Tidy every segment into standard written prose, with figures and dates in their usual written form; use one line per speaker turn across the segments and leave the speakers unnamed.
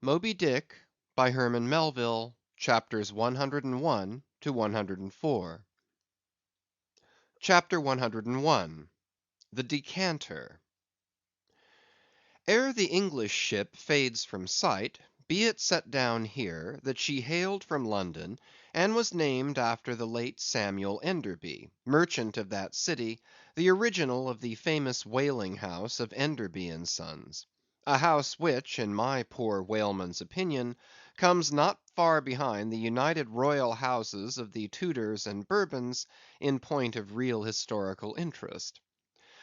Moby Dick, by Herman Melville, chapters 101 to 104. Chapter 101. The Decanter. Ere the English ship fades from sight, be it set down here, that she hailed from London, and was named after the late Samuel Enderby, merchant of that city, the original of the famous whaling house of Enderby and Sons; a house which, in my poor whaleman's opinion, comes not far behind the united royal houses of the Tudors and Bourbons in point of real historical interest.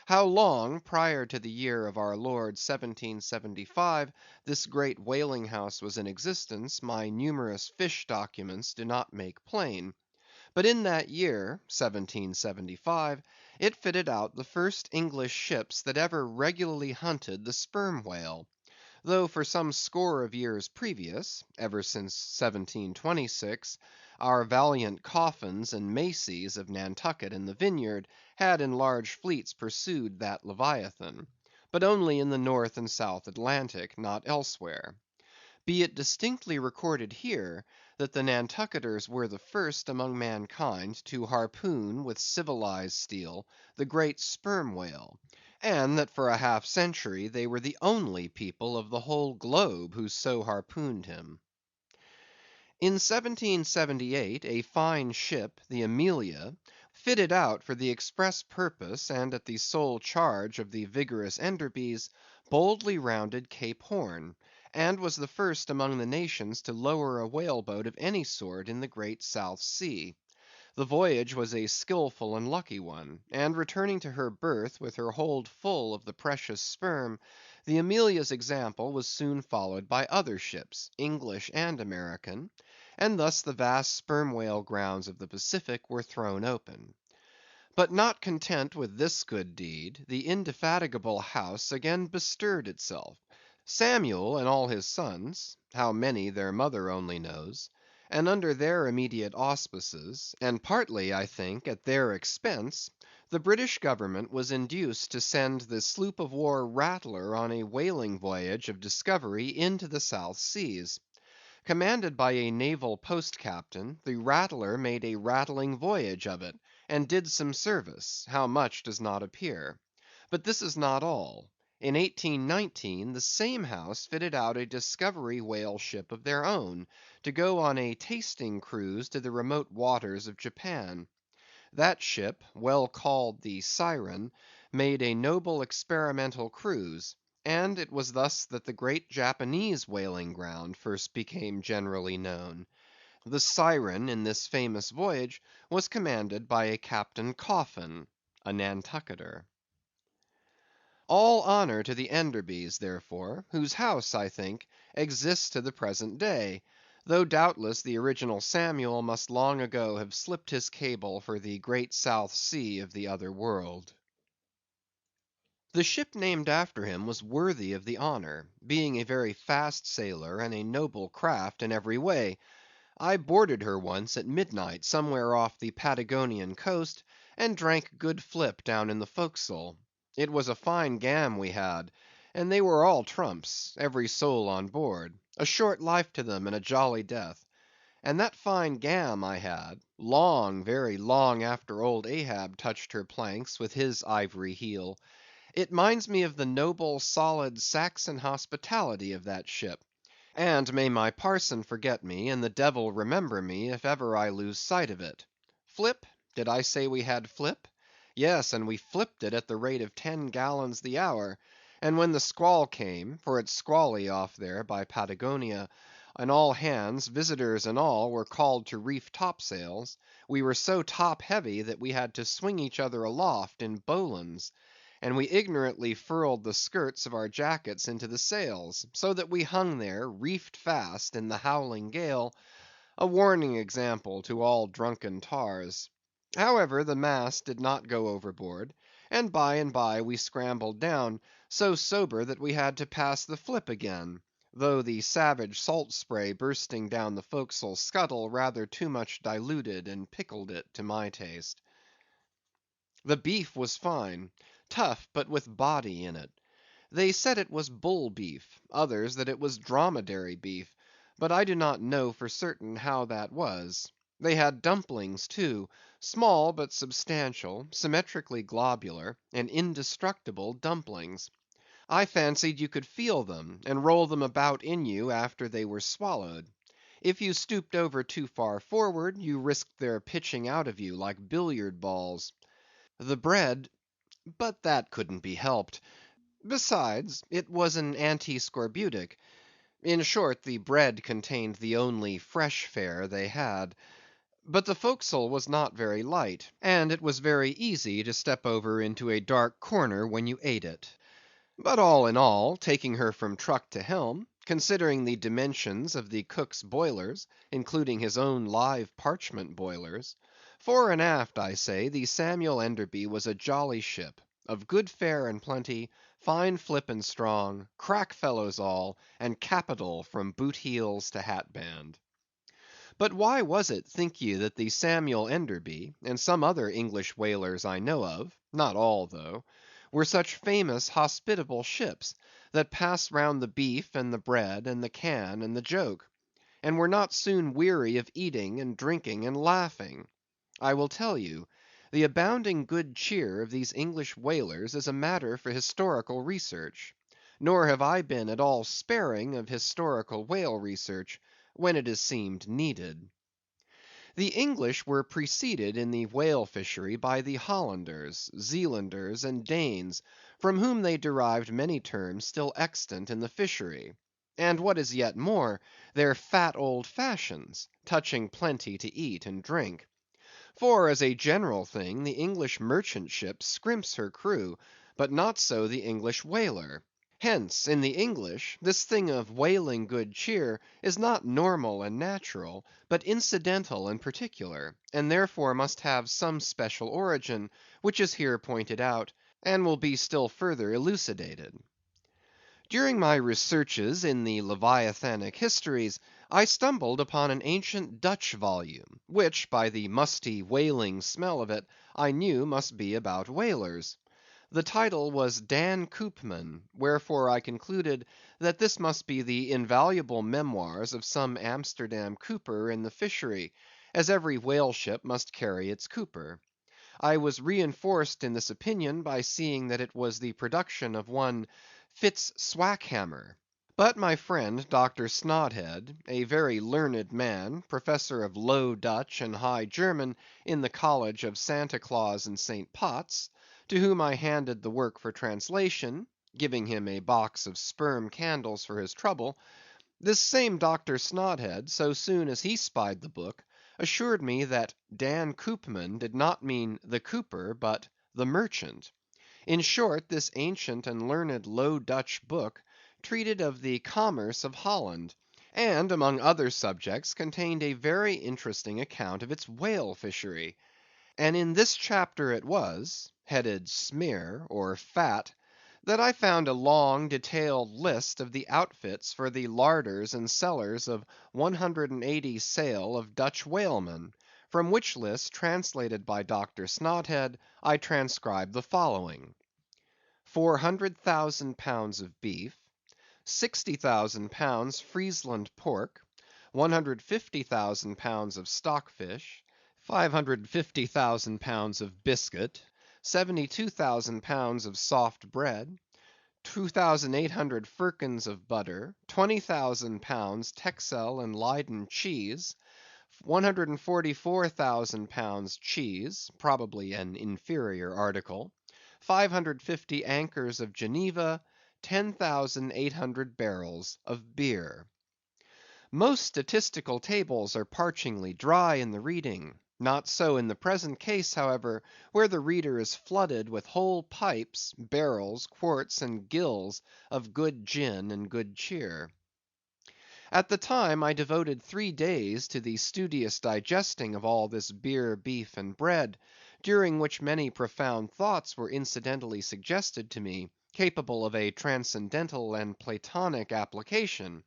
How long prior to the year of our Lord 1775 this great whaling house was in existence, my numerous fish documents do not make plain; but in that year, 1775, it fitted out the first English ships that ever regularly hunted the sperm whale; though for some score of years previous, ever since 1726, our valiant Coffins and Maceys of Nantucket and the Vineyard had in large fleets pursued that leviathan; but only in the North and South Atlantic, not elsewhere. Be it distinctly recorded here, that the Nantucketers were the first among mankind to harpoon with civilized steel the great sperm whale, and that for a half century they were the only people of the whole globe who so harpooned him. In 1778 a fine ship, the Amelia, fitted out for the express purpose and at the sole charge of the vigorous Enderbys, boldly rounded Cape Horn, and was the first among the nations to lower a whale boat of any sort in the great South Sea. The voyage was a skilful and lucky one; and returning to her berth with her hold full of the precious sperm, the Amelia's example was soon followed by other ships, English and American, and thus the vast sperm whale grounds of the Pacific were thrown open. But not content with this good deed, the indefatigable house again bestirred itself. Samuel and all his sons (how many their mother only knows), and under their immediate auspices, and partly, I think, at their expense, the British government was induced to send the sloop of war Rattler on a whaling voyage of discovery into the South Seas. Commanded by a naval post captain, the Rattler made a rattling voyage of it, and did some service; how much does not appear. But this is not all. In 1819 the same house fitted out a discovery whale ship of their own, to go on a tasting cruise to the remote waters of Japan. That ship, well called the Siren, made a noble experimental cruise; and it was thus that the great Japanese whaling ground first became generally known. The Siren in this famous voyage was commanded by a Captain Coffin, a Nantucketer. All honor to the Enderbys, therefore, whose house, I think, exists to the present day; though doubtless the original Samuel must long ago have slipped his cable for the great South Sea of the other world. The ship named after him was worthy of the honor, being a very fast sailer and a noble craft in every way. I boarded her once at midnight somewhere off the Patagonian coast, and drank good flip down in the forecastle. It was a fine gam we had, and they were all trumps, every soul on board; a short life to them and a jolly death. And that fine gam I had, long, very long after old Ahab touched her planks with his ivory heel. It minds me of the noble, solid Saxon hospitality of that ship; and may my parson forget me, and the devil remember me, if ever I lose sight of it. Flip? Did I say we had flip? Yes, and we flipped it at the rate of 10 gallons the hour; and when the squall came, for it's squally off there by Patagonia, and all hands, visitors and all, were called to reef topsails, we were so top heavy that we had to swing each other aloft in bowlines; and we ignorantly furled the skirts of our jackets into the sails, so that we hung there, reefed fast, in the howling gale; a warning example to all drunken tars. However, the mast did not go overboard, and by we scrambled down, so sober that we had to pass the flip again; though the savage salt spray bursting down the forecastle scuttle rather too much diluted and pickled it to my taste. The beef was fine; tough, but with body in it. They said it was bull beef, others that it was dromedary beef, but I do not know for certain how that was. They had dumplings too, small but substantial, symmetrically globular, and indestructible dumplings. I fancied you could feel them, and roll them about in you after they were swallowed. If you stooped over too far forward, you risked their pitching out of you like billiard balls. The bread—but that couldn't be helped. Besides, it was an anti-scorbutic. In short, the bread contained the only fresh fare they had. But the forecastle was not very light, and it was very easy to step over into a dark corner when you ate it. But all in all, taking her from truck to helm, considering the dimensions of the cook's boilers, including his own live parchment boilers, fore and aft, I say, the Samuel Enderby was a jolly ship, of good fare and plenty, fine flip and strong, crack fellows all, and capital from boot heels to hat band. But why was it, think ye, that the Samuel Enderby, and some other English whalers I know of, not all though, were such famous hospitable ships, that passed round the beef and the bread and the can and the joke, and were not soon weary of eating and drinking and laughing? I will tell you. The abounding good cheer of these English whalers is a matter for historical research; nor have I been at all sparing of historical whale research, when it has seemed needed. The English were preceded in the whale fishery by the Hollanders, Zealanders, and Danes, from whom they derived many terms still extant in the fishery; and what is yet more, their fat old fashions, touching plenty to eat and drink. For, as a general thing, the English merchant ship scrimps her crew, but not so the English whaler. Hence, in the English, this thing of whaling good cheer is not normal and natural, but incidental and particular, and therefore must have some special origin, which is here pointed out, and will be still further elucidated. During my researches in the Leviathanic histories, I stumbled upon an ancient Dutch volume, which, by the musty whaling smell of it, I knew must be about whalers. The title was Dan Koopman, wherefore I concluded that this must be the invaluable memoirs of some Amsterdam cooper in the fishery, as every whale ship must carry its cooper. I was reinforced in this opinion by seeing that it was the production of one Fitz Swackhammer. But my friend Dr. Snodhead, a very learned man, professor of Low Dutch and High German in the College of Santa Claus and St. Potts, to whom I handed the work for translation, giving him a box of sperm candles for his trouble; this same Dr. Snodhead, so soon as he spied the book, assured me that Dan Koopman did not mean the cooper, but the merchant. In short, this ancient and learned Low Dutch book treated of the commerce of Holland, and, among other subjects, contained a very interesting account of its whale fishery. And in this chapter it was, headed Smear, or Fat, that I found a long detailed list of the outfits for the larders and cellars of 180 sail of Dutch whalemen, from which list, translated by Dr. Snodhead, I transcribe the following: 400,000 pounds of beef, 60,000 pounds Friesland pork, 150,000 pounds of stockfish, 550,000 pounds of biscuit, 72,000 pounds of soft bread, 2,800 firkins of butter, 20,000 pounds Texel and Leyden cheese, 144,000 pounds cheese, probably an inferior article, 550 anchors of Geneva, 10,800 barrels of beer. Most statistical tables are parchingly dry in the reading; not so in the present case, however, where the reader is flooded with whole pipes, barrels, quarts, and gills of good gin and good cheer. At the time I devoted 3 days to the studious digesting of all this beer, beef, and bread, during which many profound thoughts were incidentally suggested to me, capable of a transcendental and Platonic application;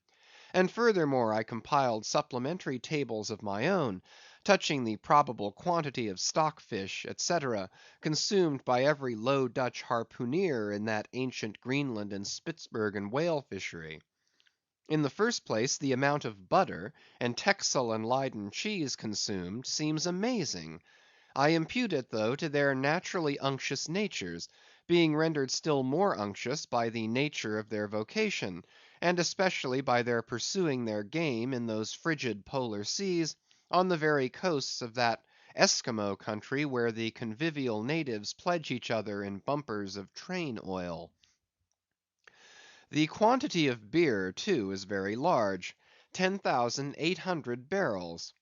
and furthermore I compiled supplementary tables of my own, touching the probable quantity of stockfish, etc., consumed by every Low Dutch harpooner in that ancient Greenland and Spitzbergen whale fishery. In the first place, the amount of butter and Texel and Leyden cheese consumed seems amazing. I impute it, though, to their naturally unctuous natures, being rendered still more unctuous by the nature of their vocation, and especially by their pursuing their game in those frigid polar seas, on the very coasts of that Esquimaux country where the convivial natives pledge each other in bumpers of train oil. The quantity of beer, too, is very large, 10,800 barrels.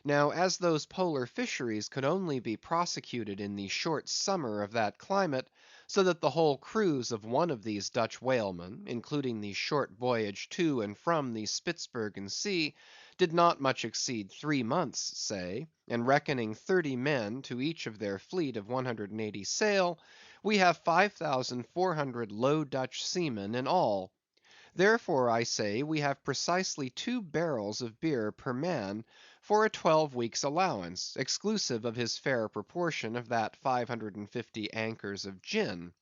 Now, as those polar fisheries could only be prosecuted in the short summer of that climate, so that the whole cruise of one of these Dutch whalemen, including the short voyage to and from the Spitzbergen Sea, did not much exceed 3 months, say, and reckoning 30 men to each of their fleet of 180 sail, we have 5,400 Low Dutch seamen in all. Therefore, I say, we have precisely 2 barrels of beer per man for a 12 weeks' allowance, exclusive of his fair proportion of that 550 anchors of gin.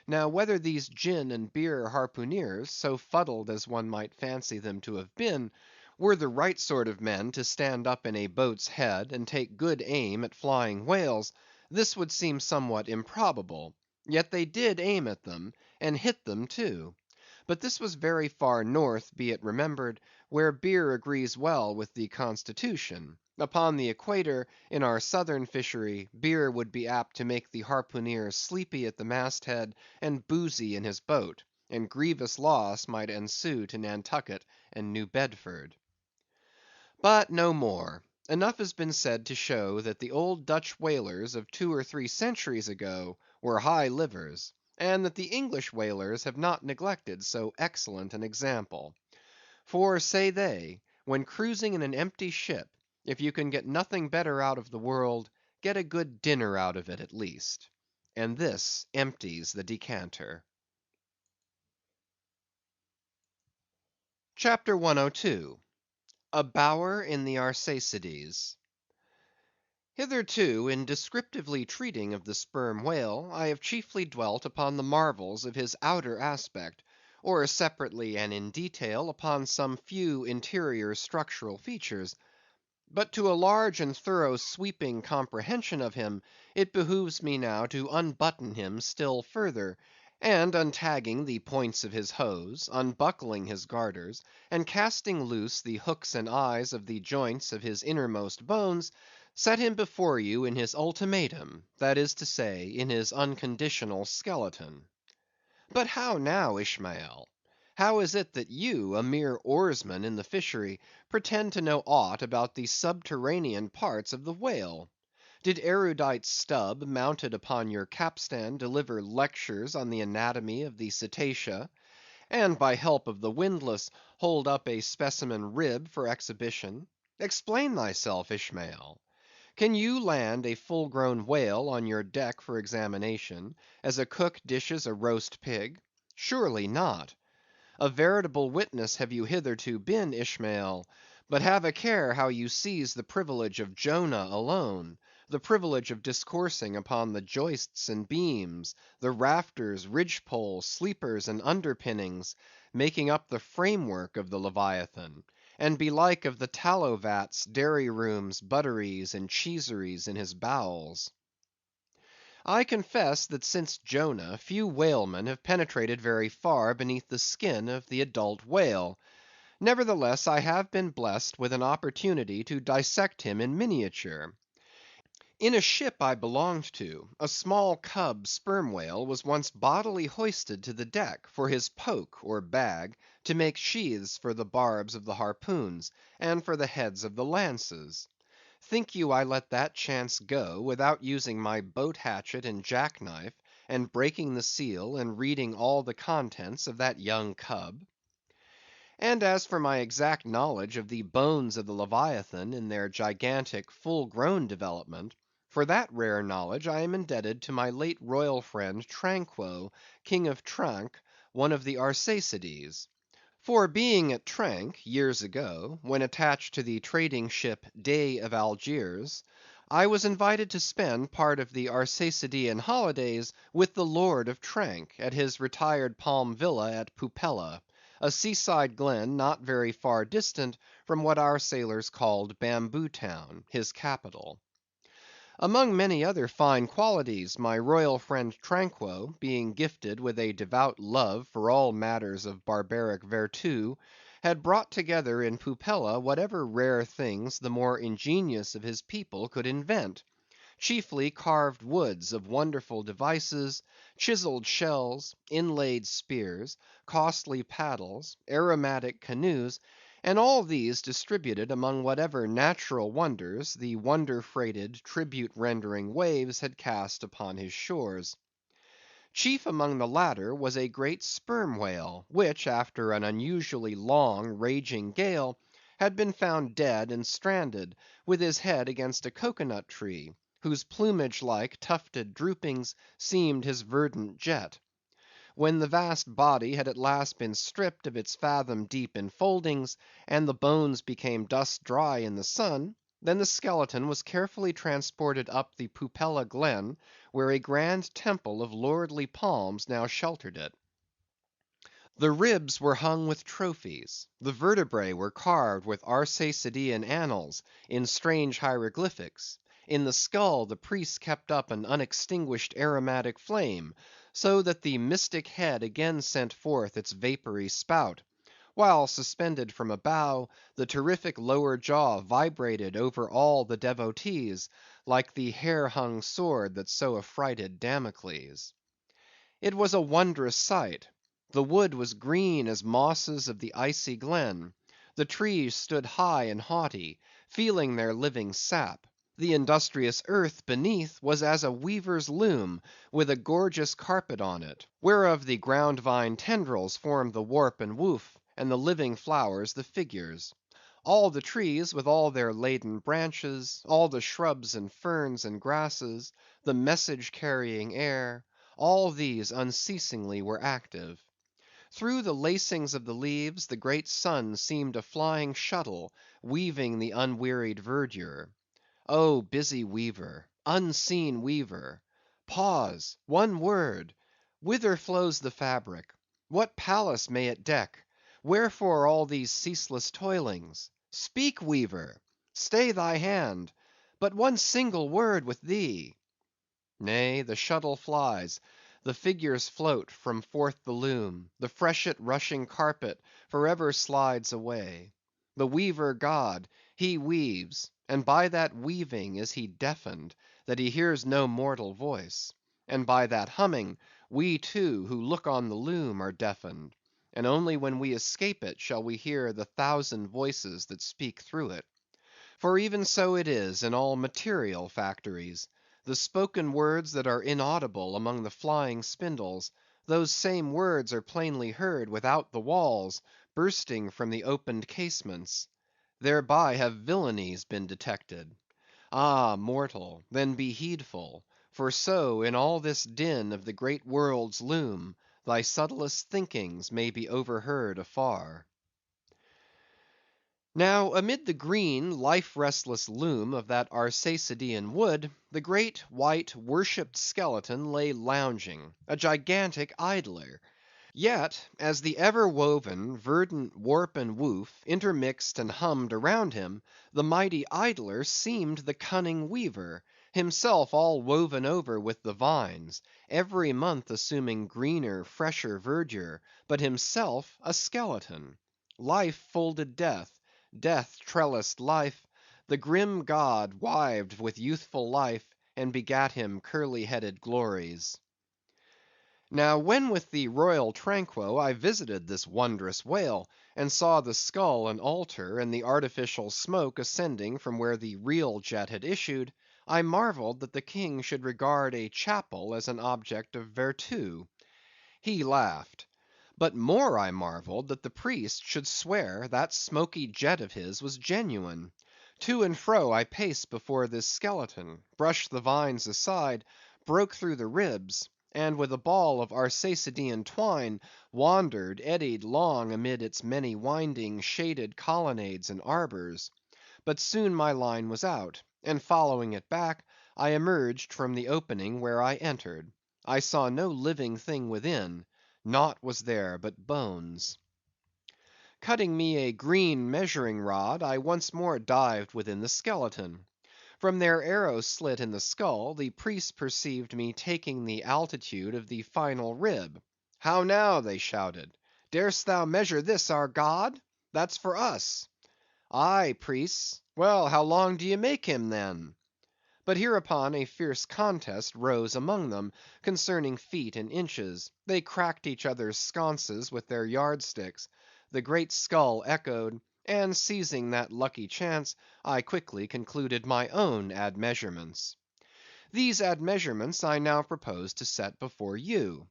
Now, whether these gin and beer harpooneers, so fuddled as one might fancy them to have been, were the right sort of men to stand up in a boat's head and take good aim at flying whales, this would seem somewhat improbable; yet they did aim at them, and hit them too. But this was very far north, be it remembered, where beer agrees well with the constitution. Upon the equator, in our southern fishery, beer would be apt to make the harpooneer sleepy at the masthead and boozy in his boat, and grievous loss might ensue to Nantucket and New Bedford. But no more. Enough has been said to show that the old Dutch whalers of 2 or 3 centuries ago were high livers, and that the English whalers have not neglected so excellent an example. For, say they, when cruising in an empty ship, if you can get nothing better out of the world, get a good dinner out of it at least. And this empties the decanter. CHAPTER 102. A Bower in the Arsacides. Hitherto, in descriptively treating of the sperm whale, I have chiefly dwelt upon the marvels of his outer aspect, or separately and in detail upon some few interior structural features. But to a large and thorough sweeping comprehension of him, it behooves me now to unbutton him still further, and untagging the points of his hose, unbuckling his garters, and casting loose the hooks and eyes of the joints of his innermost bones, set him before you in his ultimatum, that is to say, in his unconditional skeleton. But how now, Ishmael? How is it that you, a mere oarsman in the fishery, pretend to know aught about the subterranean parts of the whale? Did erudite Stubb, mounted upon your capstan, deliver lectures on the anatomy of the cetacea, and by help of the windlass hold up a specimen rib for exhibition? Explain thyself, Ishmael. Can you land a full grown whale on your deck for examination, as a cook dishes a roast pig? Surely not. A veritable witness have you hitherto been, Ishmael; but have a care how you seize the privilege of Jonah alone, the privilege of discoursing upon the joists and beams, the rafters, ridgepoles, sleepers, and underpinnings, making up the framework of the Leviathan, and belike of the tallow vats, dairy rooms, butteries, and cheeseries in his bowels. I confess that since Jonah, few whalemen have penetrated very far beneath the skin of the adult whale. Nevertheless, I have been blessed with an opportunity to dissect him in miniature. In a ship I belonged to, a small cub sperm whale was once bodily hoisted to the deck, for his poke, or bag, to make sheaths for the barbs of the harpoons, and for the heads of the lances. Think you I let that chance go, without using my boat hatchet and jackknife, and breaking the seal, and reading all the contents of that young cub? And as for my exact knowledge of the bones of the Leviathan in their gigantic, full grown development, for that rare knowledge I am indebted to my late royal friend Tranquo, King of Tranque, one of the Arsacides. For being at Trank, years ago, when attached to the trading ship Dey of Algiers, I was invited to spend part of the Arsacidean holidays with the Lord of Trank at his retired palm villa at Pupella, a seaside glen not very far distant from what our sailors called Bamboo Town, his capital. Among many other fine qualities, my royal friend Tranquo, being gifted with a devout love for all matters of barbaric vertu, had brought together in Pupella whatever rare things the more ingenious of his people could invent; chiefly carved woods of wonderful devices, chiselled shells, inlaid spears, costly paddles, aromatic canoes, and all these distributed among whatever natural wonders the wonder-freighted, tribute-rendering waves had cast upon his shores. Chief among the latter was a great sperm whale, which, after an unusually long, raging gale, had been found dead and stranded, with his head against a cocoa nut tree, whose plumage-like tufted droopings seemed his verdant jet. When the vast body had at last been stripped of its fathom-deep enfoldings, and the bones became dust dry in the sun, then the skeleton was carefully transported up the Pupella glen, where a grand temple of lordly palms now sheltered it. The ribs were hung with trophies; the vertebrae were carved with Arsacidean annals in strange hieroglyphics; in the skull the priests kept up an unextinguished aromatic flame, so that the mystic head again sent forth its vapory spout; while suspended from a bough, the terrific lower jaw vibrated over all the devotees, like the hair‐hung sword that so affrighted Damocles. It was a wondrous sight. The wood was green as mosses of the icy glen; the trees stood high and haughty, feeling their living sap; the industrious earth beneath was as a weaver's loom, with a gorgeous carpet on it, whereof the ground vine tendrils formed the warp and woof, and the living flowers the figures. All the trees with all their laden branches, all the shrubs and ferns and grasses, the message‐carrying air, all these unceasingly were active. Through the lacings of the leaves the great sun seemed a flying shuttle, weaving the unwearied verdure. Oh, busy weaver! unseen weaver! Pause! one word! Whither flows the fabric? What palace may it deck? Wherefore all these ceaseless toilings? Speak, weaver! Stay thy hand! But one single word with thee! Nay, the shuttle flies, the figures float from forth the loom, the freshet rushing carpet for ever slides away. The weaver god, he weaves, and by that weaving is he deafened, that he hears no mortal voice; and by that humming, we too, who look on the loom, are deafened, and only when we escape it shall we hear the thousand voices that speak through it. For even so it is in all material factories. The spoken words that are inaudible among the flying spindles, those same words are plainly heard without the walls, bursting from the opened casements. Thereby have villainies been detected. Ah, mortal, then be heedful; for so, in all this din of the great world's loom, thy subtlest thinkings may be overheard afar. Now, amid the green, life‐restless loom of that Arsacidean wood, the great, white, worshipped skeleton lay lounging, a gigantic idler. Yet, as the ever‐woven, verdant warp and woof intermixed and hummed around him, the mighty idler seemed the cunning weaver, himself all woven over with the vines, every month assuming greener, fresher verdure, but himself a skeleton. Life folded death, death trellised life; the grim god wived with youthful life, and begat him curly‐headed glories. Now, when with the royal Tranquo I visited this wondrous whale, and saw the skull an altar, and the artificial smoke ascending from where the real jet had issued, I marvelled that the king should regard a chapel as an object of vertu. He laughed. But more I marvelled that the priest should swear that smoky jet of his was genuine. To and fro I paced before this skeleton, brushed the vines aside, broke through the ribs, and with a ball of Arsacidean twine, wandered, eddied long amid its many winding, shaded colonnades and arbors. But soon my line was out, and following it back, I emerged from the opening where I entered. I saw no living thing within; naught was there but bones. Cutting me a green measuring rod, I once more dived within the skeleton. From their arrow slit in the skull, the priests perceived me taking the altitude of the final rib. "How now?" they shouted. "Darest thou measure this our god? That's for us." "Aye, priests. Well, how long do ye make him, then?" But hereupon a fierce contest rose among them, concerning feet and inches. They cracked each other's sconces with their yardsticks. The great skull echoed; and seizing that lucky chance, I quickly concluded my own admeasurements. These admeasurements I now propose to set before you.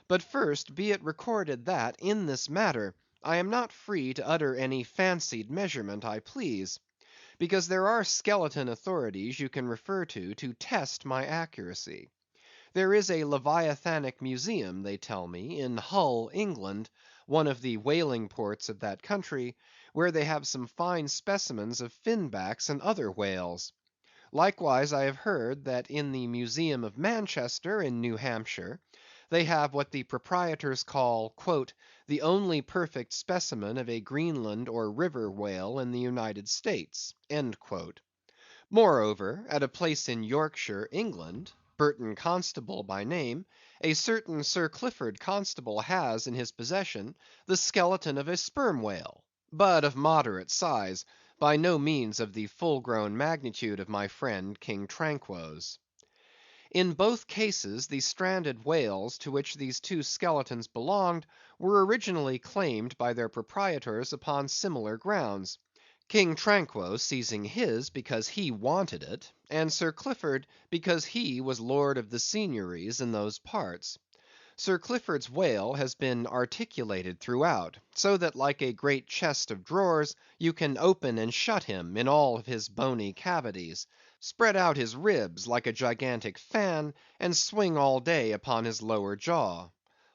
But first be it recorded that, in this matter, I am not free to utter any fancied measurement I please; because there are skeleton authorities you can refer to test my accuracy. There is a Leviathanic Museum, they tell me, in Hull, England, one of the whaling ports of that country, where they have some fine specimens of finbacks and other whales. Likewise I have heard that in the Museum of Manchester, in New Hampshire, they have what the proprietors call "the only perfect specimen of a Greenland or river whale in the United States." Moreover, at a place in Yorkshire, England, Burton Constable by name, a certain Sir Clifford Constable has in his possession the skeleton of a sperm whale, but of moderate size, by no means of the full grown magnitude of my friend King Tranquo's. In both cases the stranded whales to which these two skeletons belonged were originally claimed by their proprietors upon similar grounds. King Tranquo seizing his because he wanted it, and Sir Clifford because he was lord of the seigneuries in those parts. Sir Clifford's whale has been articulated throughout, so that like a great chest of drawers you can open and shut him in all his bony cavities, spread out his ribs like a gigantic fan, and swing all day upon his lower jaw.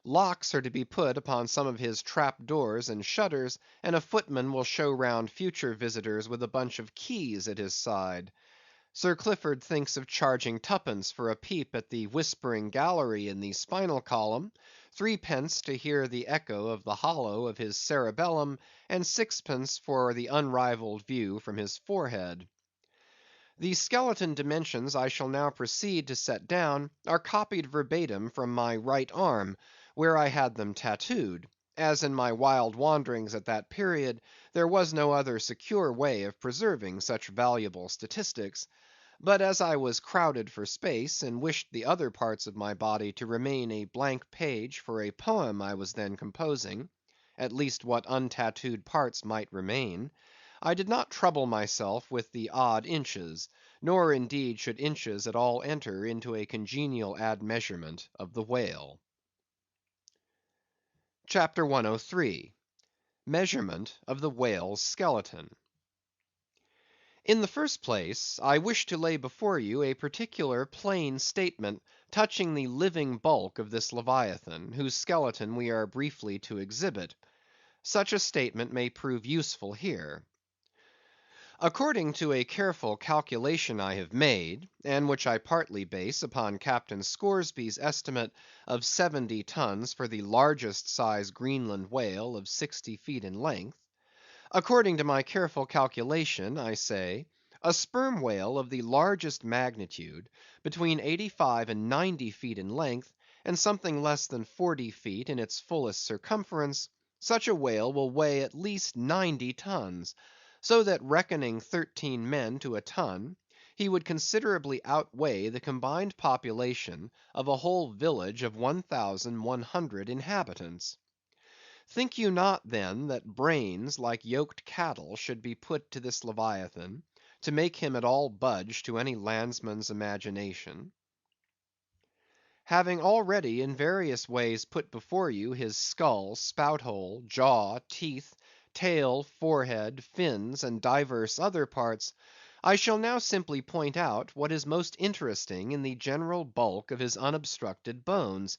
Locks are to be put upon some of his trap doors and shutters, and a footman will show round future visitors with a bunch of keys at his side. Sir Clifford thinks of charging twopence for a peep at the whispering gallery in the spinal column, threepence to hear the echo of the hollow of his cerebellum, and sixpence for the unrivalled view from his forehead. The skeleton dimensions I shall now proceed to set down are copied verbatim from my right arm, where I had them tattooed, as in my wild wanderings at that period there was no other secure way of preserving such valuable statistics. But as I was crowded for space, and wished the other parts of my body to remain a blank page for a poem I was then composing, at least what untattooed parts might remain, I did not trouble myself with the odd inches, nor indeed should inches at all enter into a congenial admeasurement of the whale. CHAPTER 103. Measurement of the Whale's Skeleton. In the first place, I wish to lay before you a particular plain statement touching the living bulk of this Leviathan, whose skeleton we are briefly to exhibit. Such a statement may prove useful here. According to a careful calculation I have made, and which I partly base upon Captain Scoresby's estimate of 70 tons for the largest size Greenland whale of 60 feet in length; according to my careful calculation, I say, a sperm whale of the largest magnitude, between 85 and 90 feet in length, and something less than 40 feet in its fullest circumference, such a whale will weigh at least 90 tons, so that reckoning 13 men to a ton, he would considerably outweigh the combined population of a whole village of 1,100 inhabitants. Think you not, then, that brains, like yoked cattle, should be put to this Leviathan, to make him at all budge to any landsman's imagination? Having already in various ways put before you his skull, spout hole, jaw, teeth, tail, forehead, fins, and divers other parts, I shall now simply point out what is most interesting in the general bulk of his unobstructed bones.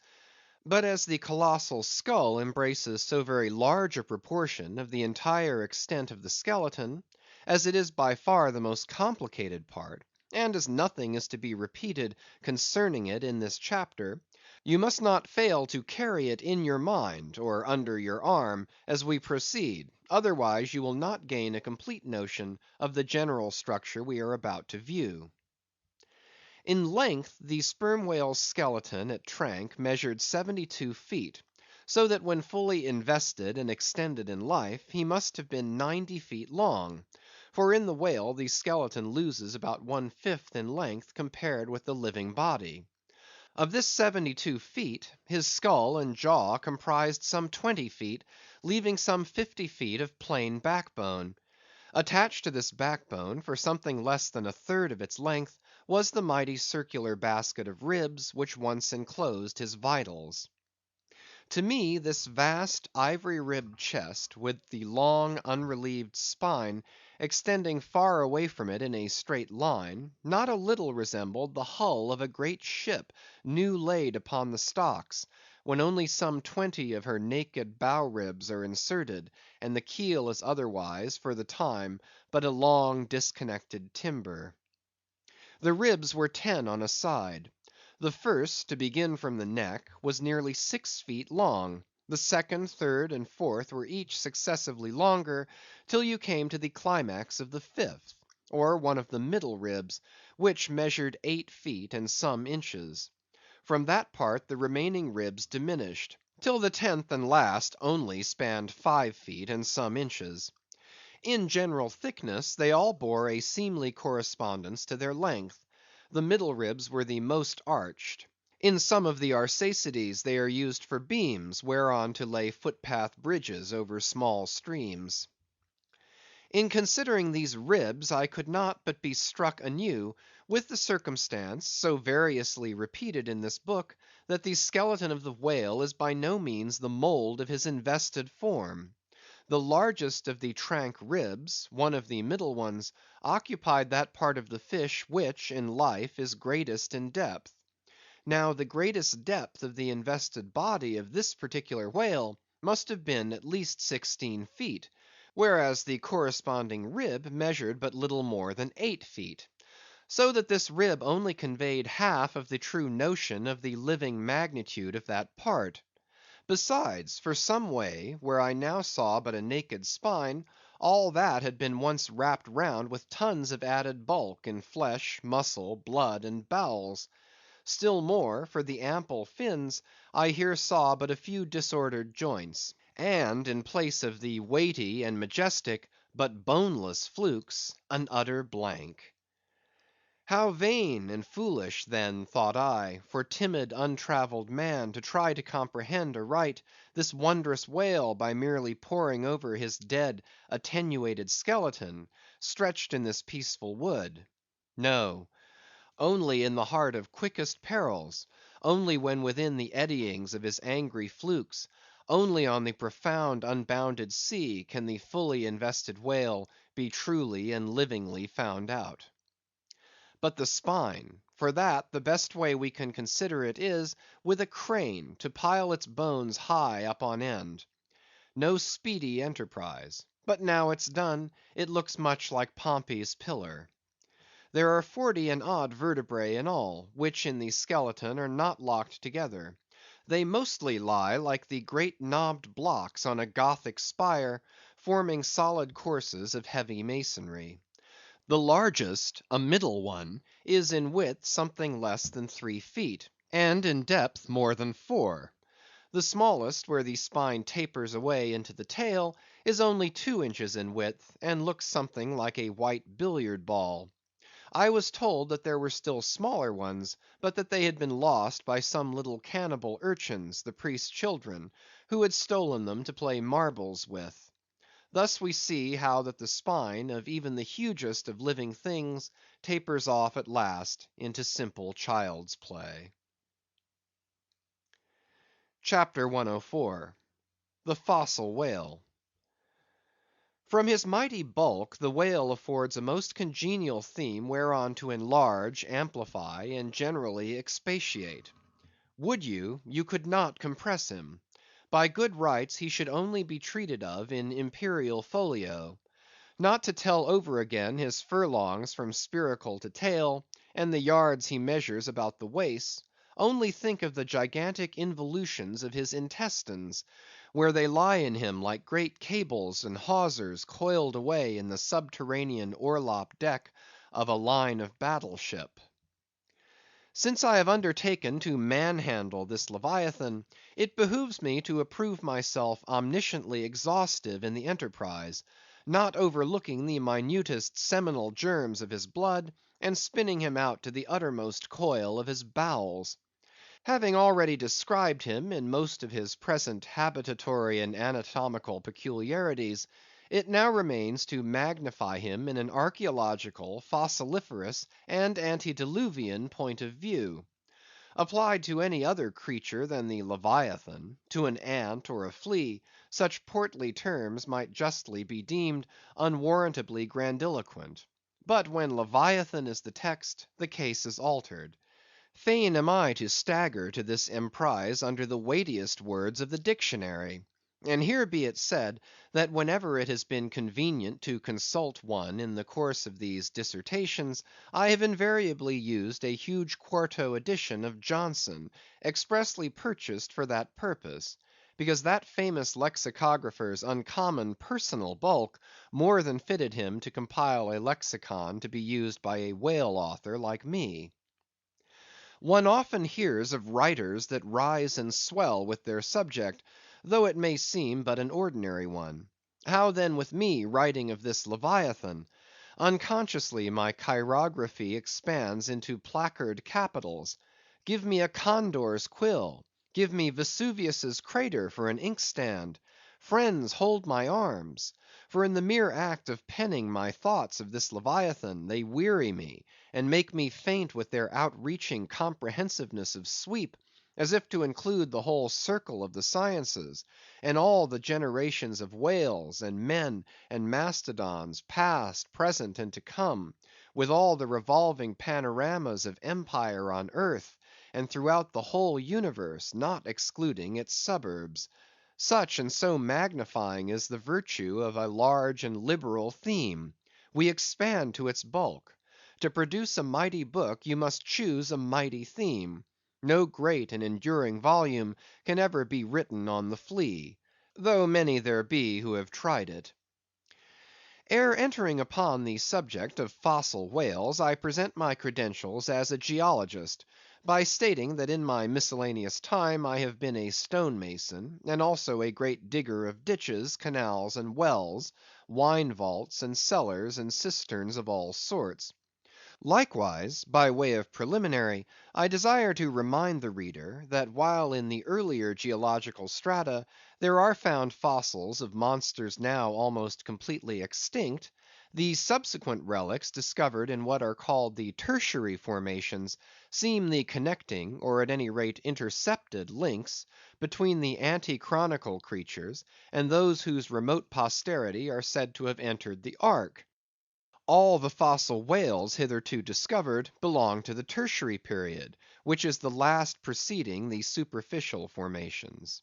But as the colossal skull embraces so very large a proportion of the entire extent of the skeleton, as it is by far the most complicated part, and as nothing is to be repeated concerning it in this chapter, you must not fail to carry it in your mind, or under your arm, as we proceed, otherwise you will not gain a complete notion of the general structure we are about to view. In length, the sperm whale's skeleton at Tranque measured 72 feet, so that when fully invested and extended in life, he must have been 90 feet long; for in the whale the skeleton loses about 1/5 in length compared with the living body. Of this 72 feet, his skull and jaw comprised some 20 feet, leaving some 50 feet of plain backbone. Attached to this backbone, for something less than 1/3 of its length, was the mighty circular basket of ribs which once enclosed his vitals. To me this vast ivory-ribbed chest, with the long unrelieved spine extending far away from it in a straight line, not a little resembled the hull of a great ship new laid upon the stocks, when only some 20 of her naked bow ribs are inserted, and the keel is otherwise, for the time, but a long disconnected timber. The ribs were 10 on a side. The first, to begin from the neck, was nearly 6 feet long; the second, third, and fourth were each successively longer, till you came to the climax of the fifth, or one of the middle ribs, which measured 8 feet and some inches. From that part the remaining ribs diminished, till the 10th and last only spanned 5 feet and some inches. In general thickness they all bore a seemly correspondence to their length. The middle ribs were the most arched. In some of the Arsacides they are used for beams, whereon to lay footpath bridges over small streams. In considering these ribs, I could not but be struck anew with the circumstance, so variously repeated in this book, that the skeleton of the whale is by no means the mould of his invested form. The largest of the Tranque ribs, one of the middle ones, occupied that part of the fish which, in life, is greatest in depth. Now the greatest depth of the invested body of this particular whale must have been at least 16 feet, whereas the corresponding rib measured but little more than 8 feet; so that this rib only conveyed half of the true notion of the living magnitude of that part. Besides, for some way, where I now saw but a naked spine, all that had been once wrapped round with tons of added bulk in flesh, muscle, blood, and bowels. Still more, for the ample fins, I here saw but a few disordered joints; and in place of the weighty and majestic, but boneless flukes, an utter blank. How vain and foolish, then, thought I, for timid untravelled man to try to comprehend aright this wondrous whale by merely poring over his dead attenuated skeleton, stretched in this peaceful wood. No; only in the heart of quickest perils, only when within the eddyings of his angry flukes, only on the profound unbounded sea, can the fully invested whale be truly and livingly found out. But the spine; for that, the best way we can consider it is, with a crane to pile its bones high up on end. No speedy enterprise; but now it's done, it looks much like Pompey's Pillar. There are 40 and odd vertebrae in all, which in the skeleton are not locked together. They mostly lie like the great knobbed blocks on a Gothic spire, forming solid courses of heavy masonry. The largest, a middle one, is in width something less than 3 feet, and in depth more than 4. The smallest, where the spine tapers away into the tail, is only 2 inches in width, and looks something like a white billiard ball. I was told that there were still smaller ones, but that they had been lost by some little cannibal urchins, the priest's children, who had stolen them to play marbles with. Thus we see how that the spine of even the hugest of living things tapers off at last into simple child's play. CHAPTER 104. The Fossil Whale. From his mighty bulk, the whale affords a most congenial theme whereon to enlarge, amplify, and generally expatiate. Would you, you could not compress him. By good rights he should only be treated of in imperial folio. Not to tell over again his furlongs from spiracle to tail, and the yards he measures about the waist, only think of the gigantic involutions of his intestines, where they lie in him like great cables and hawsers coiled away in the subterranean orlop deck of a line of battle ship. Since I have undertaken to manhandle this Leviathan, it behooves me to approve myself omnisciently exhaustive in the enterprise, not overlooking the minutest seminal germs of his blood, and spinning him out to the uttermost coil of his bowels. Having already described him in most of his present habitatory and anatomical peculiarities, it now remains to magnify him in an archaeological, fossiliferous, and antediluvian point of view. Applied to any other creature than the Leviathan, to an ant or a flea, such portly terms might justly be deemed unwarrantably grandiloquent. But when Leviathan is the text, the case is altered. Fain am I to stagger to this emprise under the weightiest words of the dictionary. And here be it said, that whenever it has been convenient to consult one in the course of these dissertations, I have invariably used a huge quarto edition of Johnson, expressly purchased for that purpose; because that famous lexicographer's uncommon personal bulk more than fitted him to compile a lexicon to be used by a whale author like me. One often hears of writers that rise and swell with their subject, though it may seem but an ordinary one. How then with me writing of this Leviathan? Unconsciously my chirography expands into placard capitals. Give me a condor's quill; give me Vesuvius's crater for an inkstand. Friends, hold my arms! For in the mere act of penning my thoughts of this Leviathan, they weary me, and make me faint with their outreaching comprehensiveness of sweep, as if to include the whole circle of the sciences, and all the generations of whales, and men, and mastodons, past, present, and to come, with all the revolving panoramas of empire on earth, and throughout the whole universe, not excluding its suburbs. Such and so magnifying is the virtue of a large and liberal theme. We expand to its bulk. To produce a mighty book, you must choose a mighty theme. No great and enduring volume can ever be written on the flea, though many there be who have tried it. Ere entering upon the subject of fossil whales, I present my credentials as a geologist, by stating that in my miscellaneous time I have been a stone mason, and also a great digger of ditches, canals, and wells, wine vaults, and cellars, and cisterns of all sorts. Likewise, by way of preliminary, I desire to remind the reader, that while in the earlier geological strata there are found fossils of monsters now almost completely extinct, the subsequent relics discovered in what are called the tertiary formations seem the connecting, or at any rate intercepted links, between the ante-chronicle creatures and those whose remote posterity are said to have entered the ark. All the fossil whales hitherto discovered belong to the tertiary period, which is the last preceding the superficial formations.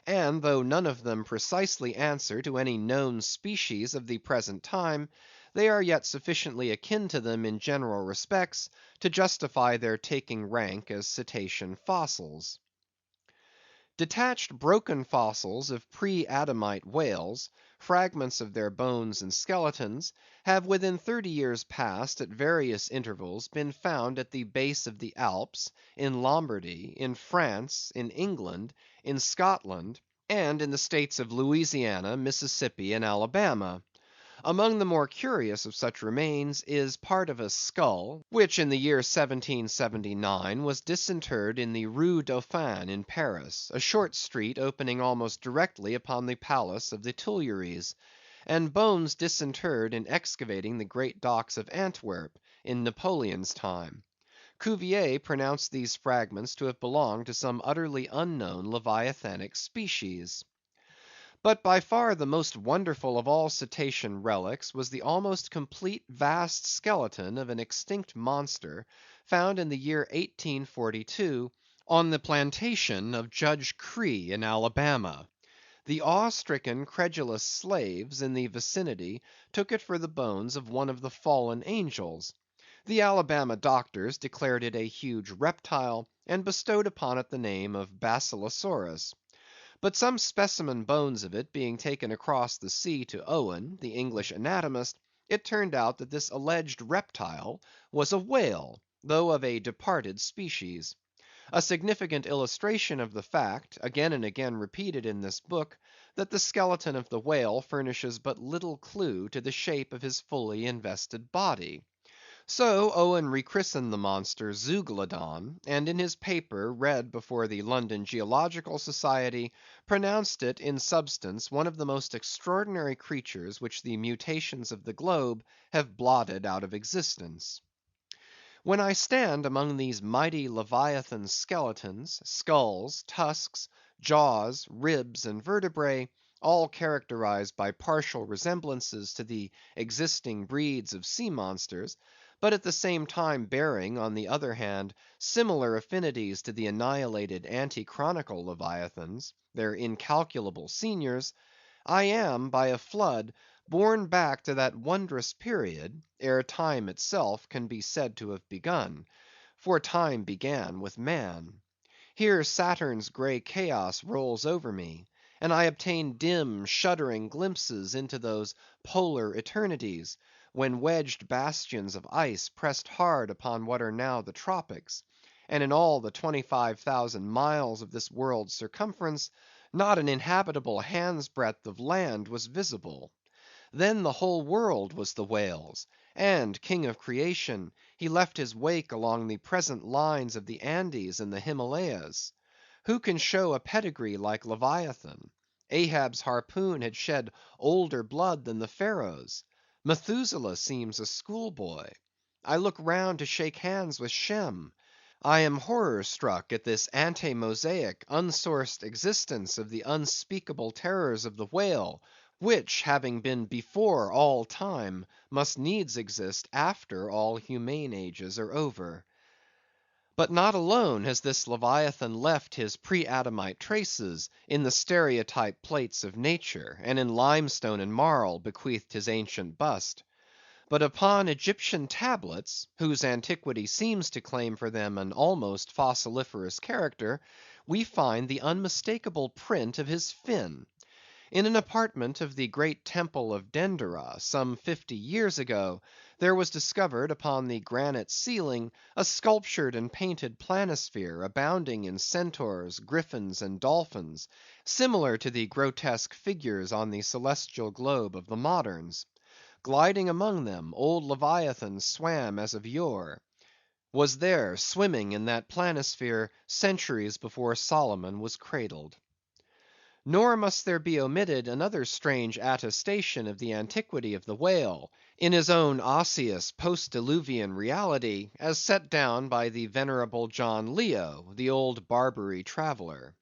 And though none of them precisely answer to any known species of the present time, they are yet sufficiently akin to them in general respects to justify their taking rank as cetacean fossils. Detached broken fossils of pre-Adamite whales, fragments of their bones and skeletons, have within 30 years past, at various intervals, been found at the base of the Alps, in Lombardy, in France, in England, in Scotland, and in the states of Louisiana, Mississippi, and Alabama. Among the more curious of such remains is part of a skull, which in the year 1779 was disinterred in the Rue Dauphine in Paris, a short street opening almost directly upon the palace of the Tuileries, and bones disinterred in excavating the great docks of Antwerp in Napoleon's time. Cuvier pronounced these fragments to have belonged to some utterly unknown leviathanic species. But by far the most wonderful of all cetacean relics was the almost complete vast skeleton of an extinct monster, found in the year 1842 on the plantation of Judge Creagh in Alabama. The awe-stricken, credulous slaves in the vicinity took it for the bones of one of the fallen angels. The Alabama doctors declared it a huge reptile, and bestowed upon it the name of Basilosaurus. But some specimen bones of it being taken across the sea to Owen, the English anatomist, it turned out that this alleged reptile was a whale, though of a departed species. A significant illustration of the fact, again and again repeated in this book, that the skeleton of the whale furnishes but little clue to the shape of his fully invested body. So Owen rechristened the monster Zeuglodon, and in his paper read before the London Geological Society, pronounced it in substance one of the most extraordinary creatures which the mutations of the globe have blotted out of existence. When I stand among these mighty Leviathan skeletons, skulls, tusks, jaws, ribs, and vertebrae, all characterized by partial resemblances to the existing breeds of sea monsters, but at the same time bearing, on the other hand, similar affinities to the annihilated anti-chronicle Leviathans, their incalculable seniors, I am, by a flood, borne back to that wondrous period, ere time itself can be said to have begun; for time began with man. Here Saturn's grey chaos rolls over me, and I obtain dim, shuddering glimpses into those polar eternities, when wedged bastions of ice pressed hard upon what are now the tropics, and in all the 25,000 miles of this world's circumference, not an inhabitable hand's breadth of land was visible. Then the whole world was the whale's, and, king of creation, he left his wake along the present lines of the Andes and the Himalayas. Who can show a pedigree like Leviathan? Ahab's harpoon had shed older blood than the Pharaoh's. Methuselah seems a schoolboy. I look round to shake hands with Shem. I am horror struck at this ante Mosaic, unsourced existence of the unspeakable terrors of the whale, which, having been before all time, must needs exist after all humane ages are over. But not alone has this Leviathan left his pre-Adamite traces in the stereotype plates of nature, and in limestone and marl bequeathed his ancient bust. But upon Egyptian tablets, whose antiquity seems to claim for them an almost fossiliferous character, we find the unmistakable print of his fin. In an apartment of the great temple of Dendera, some 50 years ago, there was discovered upon the granite ceiling a sculptured and painted planisphere abounding in centaurs, griffins, and dolphins, similar to the grotesque figures on the celestial globe of the moderns. Gliding among them, old Leviathan swam as of yore; was there, swimming in that planisphere, centuries before Solomon was cradled. Nor must there be omitted another strange attestation of the antiquity of the whale, in his own osseous post-diluvian reality, as set down by the venerable John Leo, the old Barbary traveller.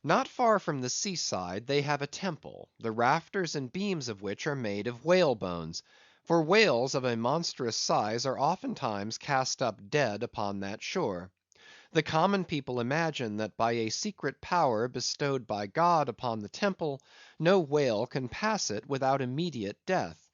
"Not far from the seaside they have a temple, the rafters and beams of which are made of whale bones; for whales of a monstrous size are oftentimes cast up dead upon that shore. The common people imagine that by a secret power bestowed by God upon the temple, no whale can pass it without immediate death.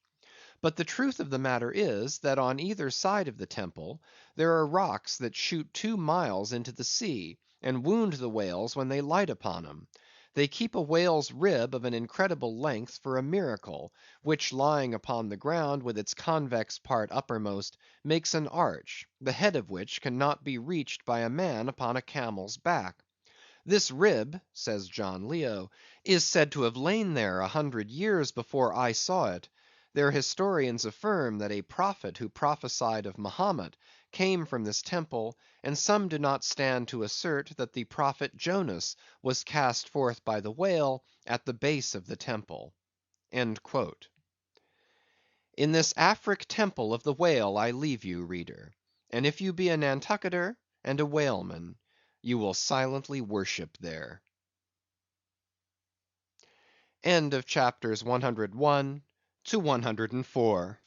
But the truth of the matter is, that on either side of the temple there are rocks that shoot 2 miles into the sea, and wound the whales when they light upon them. They keep a whale's rib of an incredible length for a miracle, which lying upon the ground with its convex part uppermost, makes an arch, the head of which cannot be reached by a man upon a camel's back. This rib, says John Leo, is said to have lain there 100 years before I saw it. Their historians affirm that a prophet who prophesied of Mahomet came from this temple, and some do not stand to assert that the prophet Jonas was cast forth by the whale at the base of the temple." In this Afric temple of the whale I leave you, reader; and if you be a Nantucketer and a whaleman, you will silently worship there. End of chapters 101 to 104.